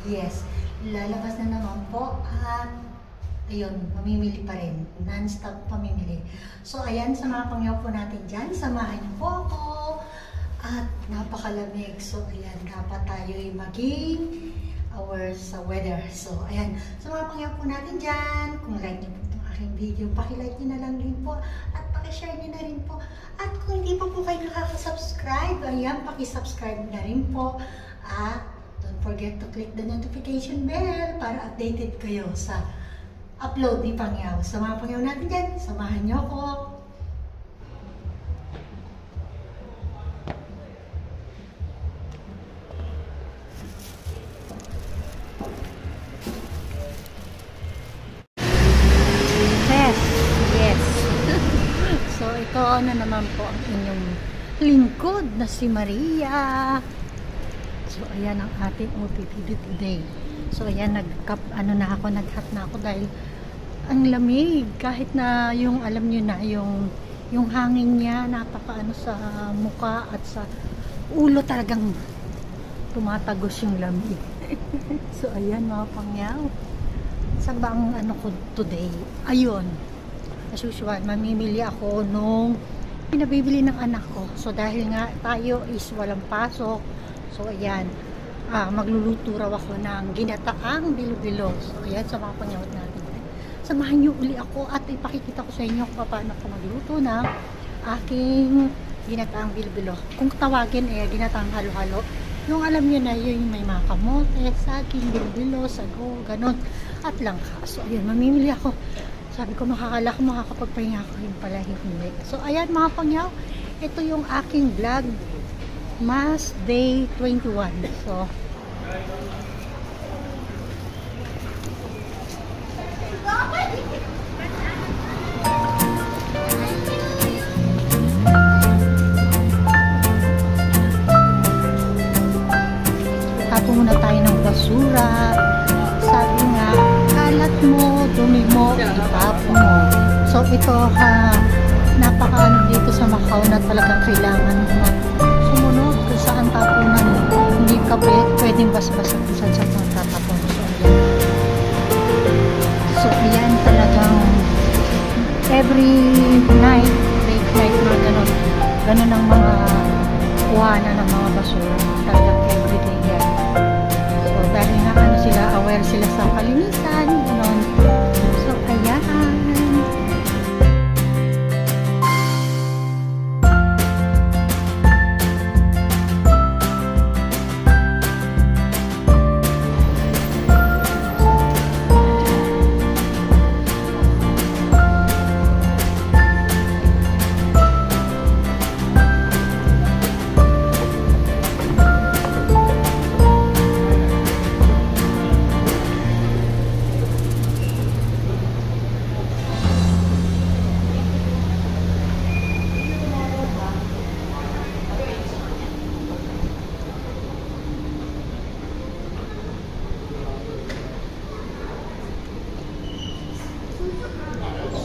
Yes, lalabas na naman po at ayun, mamimili pa rin. Non-stop pamimili. So, ayan, sa mga pangyaw po natin dyan, samahan niyo po ako. At napakalamig. So, ayan, dapat tayo'y maging aware sa weather. So, ayan, sa mga pangyaw po natin dyan, kung like niyo po itong aking video, pakilike niyo na lang rin po. At pakishare niyo na rin po. At kung hindi pa po kayo nakaka-subscribe, ayan, pakisubscribe na rin po. At don't forget to click the notification bell para updated kayo sa upload ni Pangyaw. Sa mga Pangyaw natin dyan, samahan niyo ako. Yes. So, ito na naman po ang inyong lingkod na si Maria. So, ayan ang ating OOTD today. So, ayan, nag-hat na ako dahil ang lamig. Kahit na yung, alam nyo na, yung hangin niya, napakaano sa muka at sa ulo talagang tumatagos yung lamig. So, ayan mga Pangyaw. Saan ba ang ano ko today? Ayun. As usual, mamimili ako nung pinabibili ng anak ko. So, dahil nga tayo is walang pasok. So, ayan. Magluluto raw ako ng ginataang bilo-bilo. So, ayan, sa mga Pangyaw natin. Samahan niyo uli ako at ipakikita ko sa inyo kung paano ako magluto ng aking ginataang bilo-bilo. Kung tawagin ginataang halo-halo. Yung alam niyo na yun, may mga kamote, saging, bilo-bilo, sago, ganun. At langka. So, ayan, mamimili ako. Sabi ko, makakala ko, makakapagpahinga ako. Yung pala, hindi. So, ayan, mga Pangyaw. Ito yung aking vlog. Mas Day 21. So, tapo muna tayo ng basura. Sabi nga, kalat mo, dumi mo, itapo mo. So, ito, napakaano dito sa Macau na talagang kailangan na sumunod kung saan tapunan mo. Hindi ka pwedeng basbasan kung saan tatapon. So, ayan talagang every night, late night, mga ganun. Ganun ang mga kuhanan ng mga basura. Talagang everyday yan. So, dahil nga sila, aware sila sa kalinisan, ganun. So, ayan.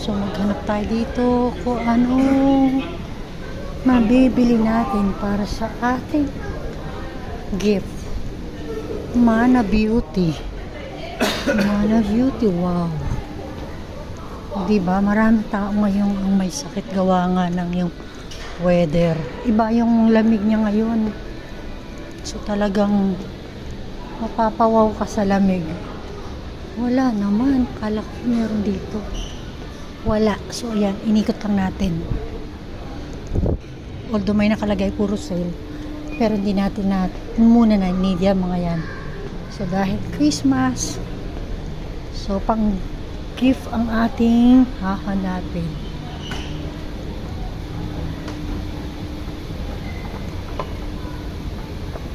So, maghanap tayo dito kung ano mabibili natin para sa ating gift. Mana Beauty. Mana Beauty, wow. Diba? Maraming tao ngayon ang may sakit gawa nga ng yung weather. Iba yung lamig niya ngayon. So, talagang mapapawaw ka sa lamig. Wala naman. Kala ko meron dito. Wala. So, ayan. Inikot lang natin. Although may nakalagay puro sale. Pero hindi natin muna na need yan mga yan. So, dahil Christmas. So, pang gift ang ating hahanapin.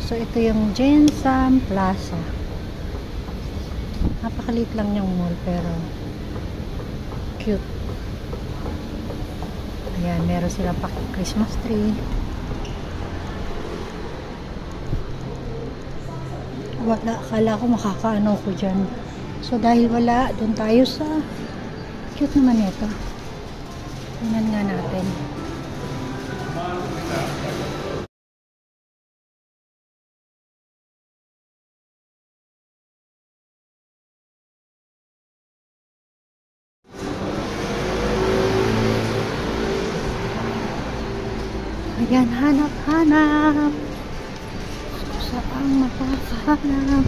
So, ito yung Jensam Plaza. Napakaliit lang yung mall pero cute. Ayan, meron silang Christmas tree. Wala, akala ko makakaano ko dyan. So, dahil wala, doon tayo sa cute naman ito. Tingnan nga natin. Ayan, hanap-hanap. Saan makakahanap?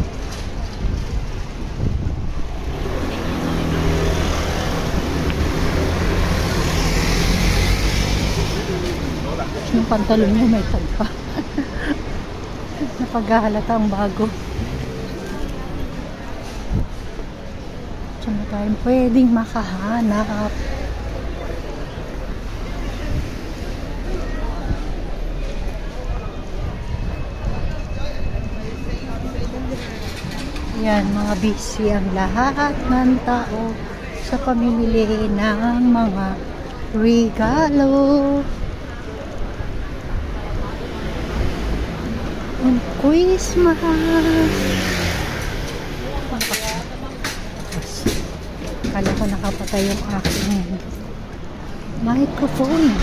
Yung pantalon niya may tag pa. Napaghahalata ang bago. Saan na tayo pwedeng makahanap? Yan, mga busy ang lahat ng tao sa pamimili ng mga regalo. Ang Christmas! Kala ko nakapatay yung aking microphone.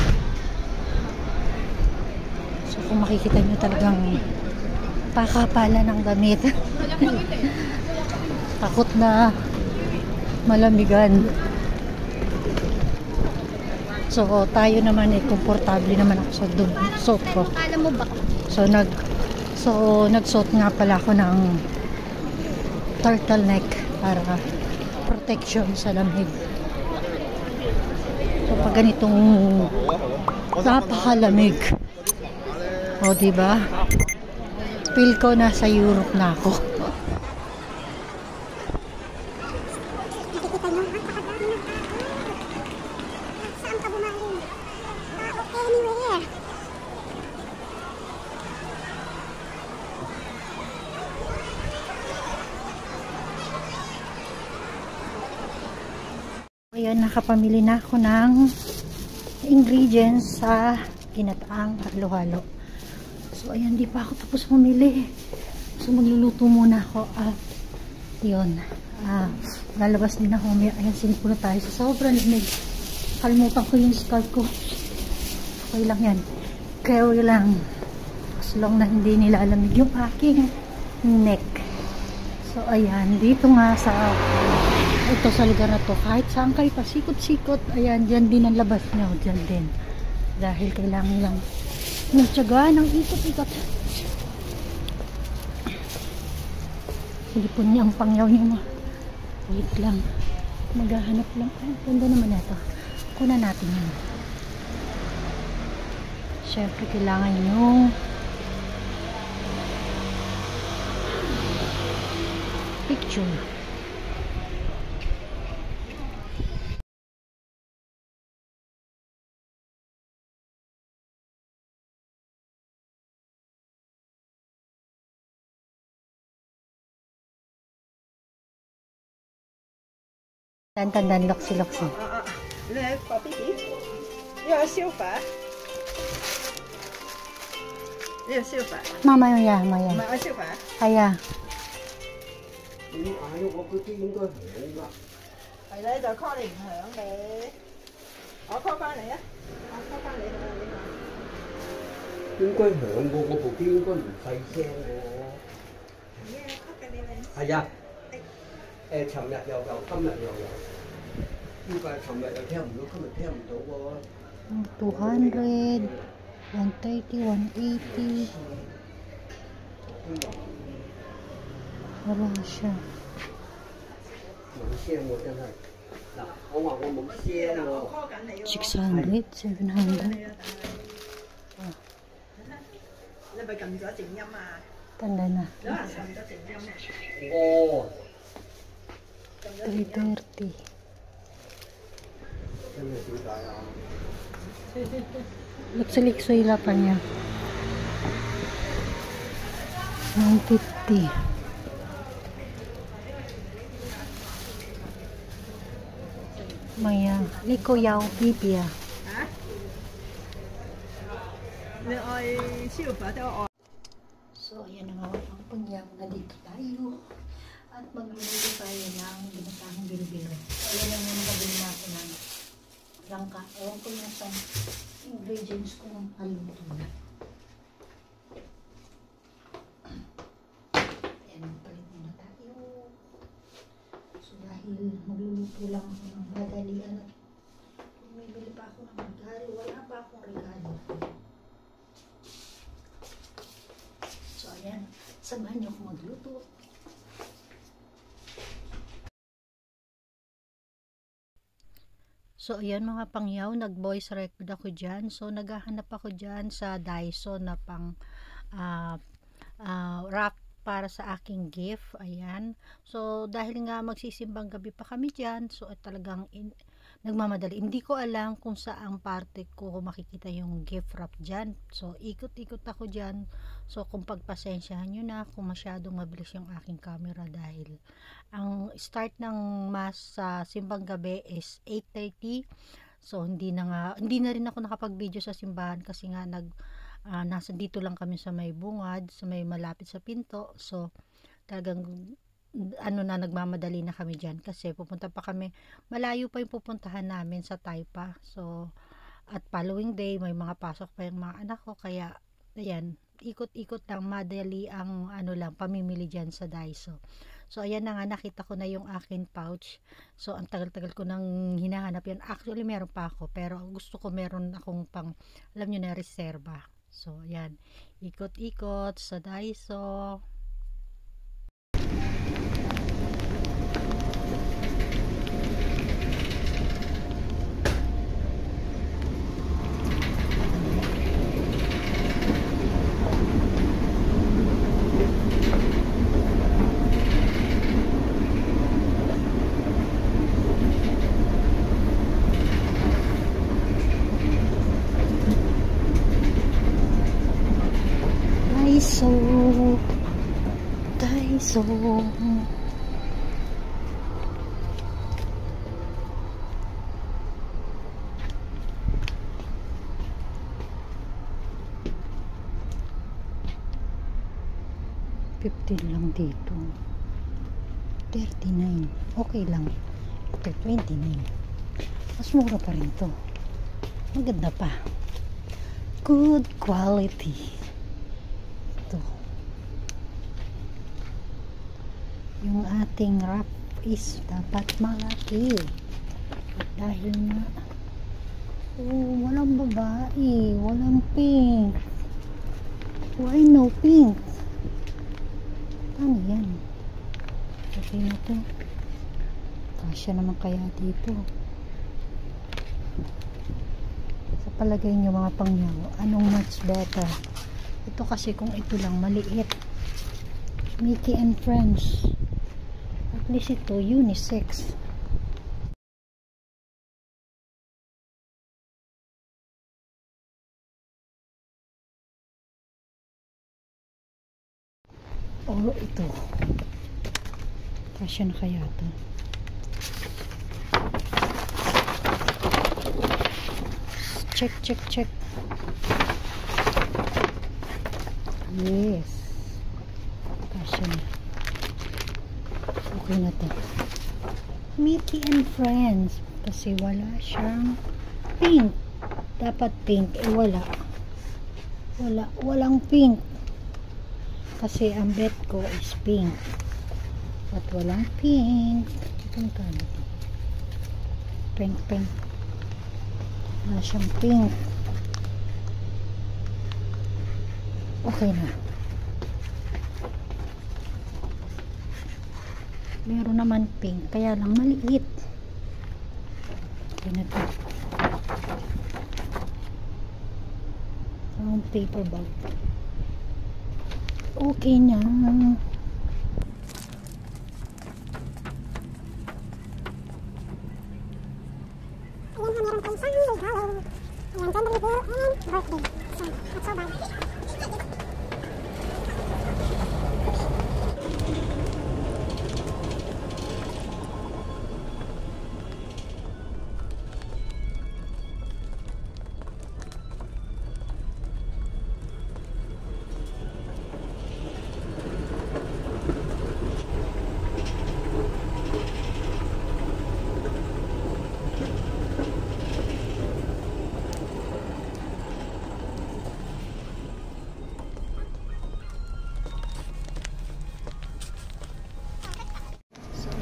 So kung makikita nyo talagang pakapala ng damit. Takot na malamigan. So tayo naman komportable naman ako sa suot ko. So nagsuot nga pala ako ng turtleneck para protection sa lamig. So pag ganitong napakalamig. O diba? Feel ko nasa Europe na ako. Ayan, nakapamili na ako ng ingredients sa ginataang halo-halo. So, ayan, di pa ako tapos mamili. So, magluluto muna ako. Yun. Lalabas din ako. Ayan, sinipula tayo. So, sobrang lamig. Kalimutan ko yung scarf ko. Okay lang yan. Carry lang. As long na hindi nilalamig yung aking neck. So, ayan. Dito nga sa ito sa lugar na to, kahit saan kayo pasikot-sikot, ayan, dyan din ang labas nyo, dyan din. Dahil kailangan lang magtyaga ng ikot-ikot. Silipon niya ang pangyaw niyo. Wait lang. Maghahanap lang. Ay, ganda naman ito. Kunan natin yun. Siyempre, kailangan yung picture. Tandan loksi-loksi. 来，宝贝弟，要修法，要修法， Mama ya, maya. 唔係我修法。 Kaya. 我嗰啲應該響㗎。係咧，就 call 你唔響你，我 call 翻你啊，我 call 翻你係咪？應該響喎，我部機應該唔細聲喎。call 緊你咧。係啊。尋日又有，今日又有。呢個係尋日又聽唔到，今日聽唔到喎。 200, 130, 180. Wala siya. 冇聲喎，真係。嗱，我話我冇聲喎。 call 緊你喎。 600, 700. 你咪撳咗靜音啊？ Tanda na. 有人撳咗靜音啊？哦。 330. 真係點解啊？ Likso-liksoy la pa niya. 150. Maya. Liko yaw pipi ah. 嚇？你愛消法定我愛？ So, ayan na nga ang pangyam na dito tayo. At magluluto tayo ng ginatang bilo-bilo. So, ayan lang yung nabili natin ng langka. Ewan ko yung sa ingredients ko ng paluto na. Ayan, palit muna tayo. So, dahil magluluto lang ako ng madalian at bumibili pa ako ng regalo. Wala pa akong regalo. Samahan niyo ako magluto. So, ayan mga pangyaw, nag-voice record ako dyan. So, naghahanap ako dyan sa Daiso na pang wrap para sa aking gift. Ayan. So, dahil nga magsisimbang gabi pa kami dyan, so talagang nagmamadali. Hindi ko alam kung saang parte ko makikita yung gift wrap dyan. So, ikot-ikot ako dyan. So, kung pagpasensyahan nyo na kung masyadong mabilis yung aking camera dahil ang start ng mass sa simbang gabi is 8:30. So, hindi na rin ako nakapag-video sa simbahan kasi nga nasa dito lang kami sa may bungad, sa may malapit sa pinto. So, talagang nagmamadali na kami dyan kasi pupunta pa kami, malayo pa yung pupuntahan namin sa Taipa. So, at following day may mga pasok pa yung mga anak ko, kaya ayan, ikot-ikot lang, madali ang pamimili dyan sa Daiso. So, ayan na nga, nakita ko na yung akin pouch. So, ang tagal-tagal ko nang hinahanap yan. Actually, meron pa ako, pero gusto ko meron akong pang, alam nyo na, reserva. So, ayan, ikot-ikot sa Daiso. Daiso. $15 lang dito. 39. Okay lang. Ito 29. Mas mura pa rin to. Maganda pa. Good quality. Ito. Yung ating wrap is dapat malaki. At dahil na walang babae, walang pink. Why no pink? Ano yan? Okay na to. Kasya naman kaya dito. Sa palagay nyo mga pangyaw, anong much better? Ito kasi kung ito lang maliit. Mickey and Friends. At least ito unisex. O ito. Kasya na kaya ito. Check. Yes. Kasya na. Okay na to. Mickey and Friends. Kasi wala siyang pink. Dapat pink. Wala. Walang pink. Kasi ang bet ko is pink. At walang pink. Itong kano. Pink. Wala siyang pink. Okay na. Meron naman pink. Kaya lang maliit. Okay na to. Ang paper bag. Okay na.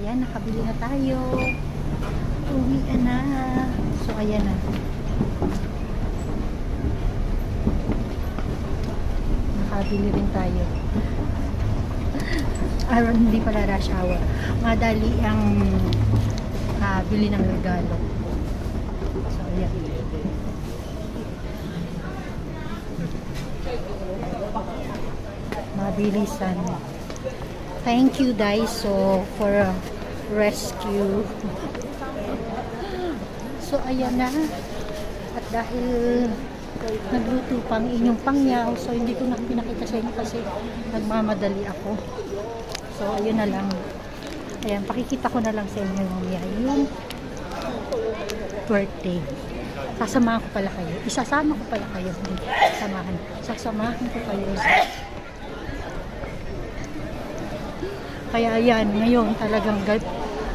Ayan, nakabili na tayo. Uwian na. So, ayan na. Nakabili rin tayo. Hindi pala rush hour. Madali ang bili ng regalo. So, ayan. Mabilisan. Thank you, Daiso, for rescue. So, ayan na. At dahil nagluto pang inyong pangyaw, so hindi ko na pinakita sa inyo kasi nagmamadali ako. So, ayun na lang. Ayan, pakikita ko na lang sa inyo yung birthday. Sasamahan ko pala kayo. Isasama ko pala kayo. Hindi, sasamahan ko kayo. Kaya ayan, ngayon talagang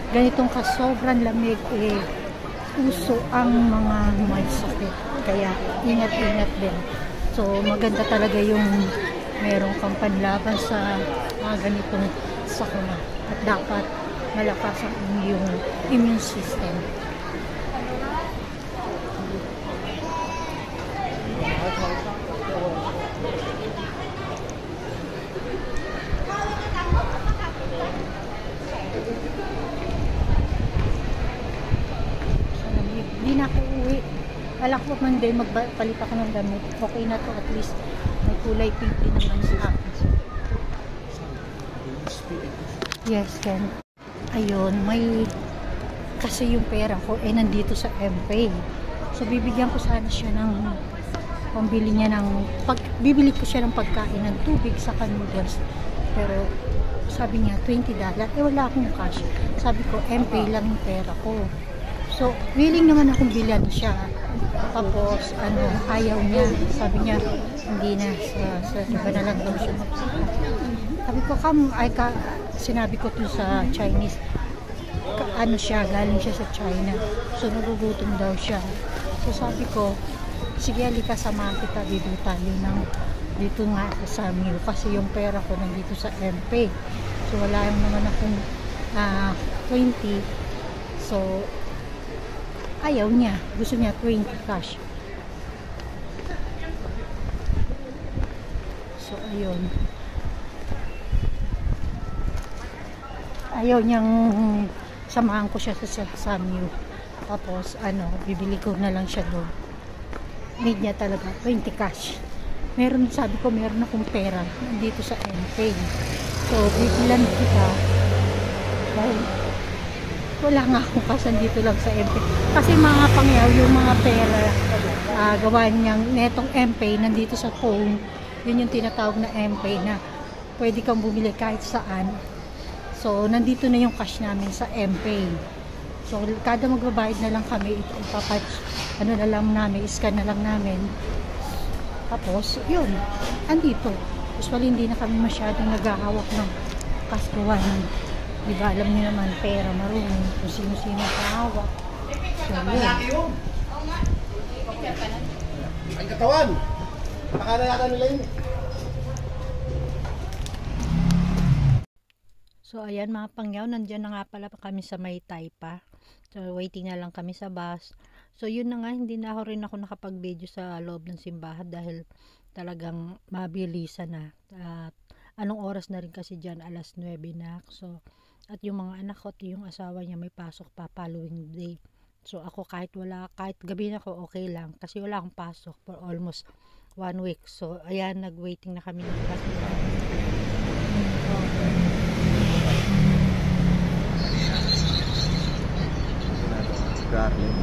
ganitong kasobrang lamig uso ang mga may sakit. Kaya ingat-ingat din. So maganda talaga yung merong kang panlaban sa mga ganitong sakuna. At dapat malakas ang inyong immune system. Hindi na ako uwi. Alak ko man din magpalit ako ng damit. Okay na to, at least may kulay pink din naman sa akin. Yes, Ken. Ayun, may kasi yung pera ko nandito sa MPay. So bibigyan ko sana siya ng pambili niya ng bibili ko siya ng pagkain ng tubig sa noodles. Pero sabi niya $20. Wala akong cash. Sabi ko MPay lang yung pera ko. So willing naman akong bilhan siya. Tapos ayaw niya. Sabi niya hindi na sa iba na lang daw siya. Sabi ko sinabi ko to sa Chinese siya, galing siya sa China. So nagugutom daw siya. So sabi ko, sige halika samahan kita, dito tayo dito nga sa Samil kasi yung pera ko nandito sa MPay. So wala naman akong 20. So ayaw niya, gusto niya 20 cash. So ayun, ayaw niyang samahan ko siya sa Samil. Tapos bibili ko na lang siya doon. Need niya talaga 20 cash. Sabi ko meron akong pera dito sa MPay. So bibilan kita dahil wala nga akong kasan dito lang sa MPay. Kasi mga pangyaw, yung mga pera gawa niyang netong MPay nandito sa phone. Yun yung tinatawag na MPay na pwede kang bumili kahit saan. So nandito na yung cash namin sa MPay. So kada magbabayad na lang kami, ipapatch na lang namin, scan na lang namin. Tapos yun, andito. Usually hindi na kami masyadong naghahawak ng kaskuhan. Diba, alam niyo naman, pera marunong kung sino-sino kahawak. So yun. Ang katawan! Pakala yata nila yun. So ayan mga pangyaw, nandiyan na nga pala kami sa may Taipa. So waiting na lang kami sa bus. So yun na nga, hindi na ako nakapag-video sa loob ng simbahan dahil talagang mabilisan na. At anong oras na rin kasi dyan, 9:00 na. So at yung mga anak ko at yung asawa niya may pasok pa following day. So ako kahit gabi na ako okay lang kasi wala akong pasok for almost 1 week. So ayan, nag-waiting na kami ng bus. Garlic.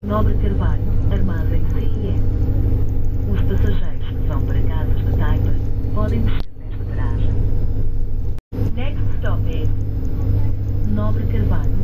Nobre Carvalho, Armazém CIE. Os passageiros que vão para Casas da Taipa podem descer nesta paragem. Next stop is Nobre Carvalho.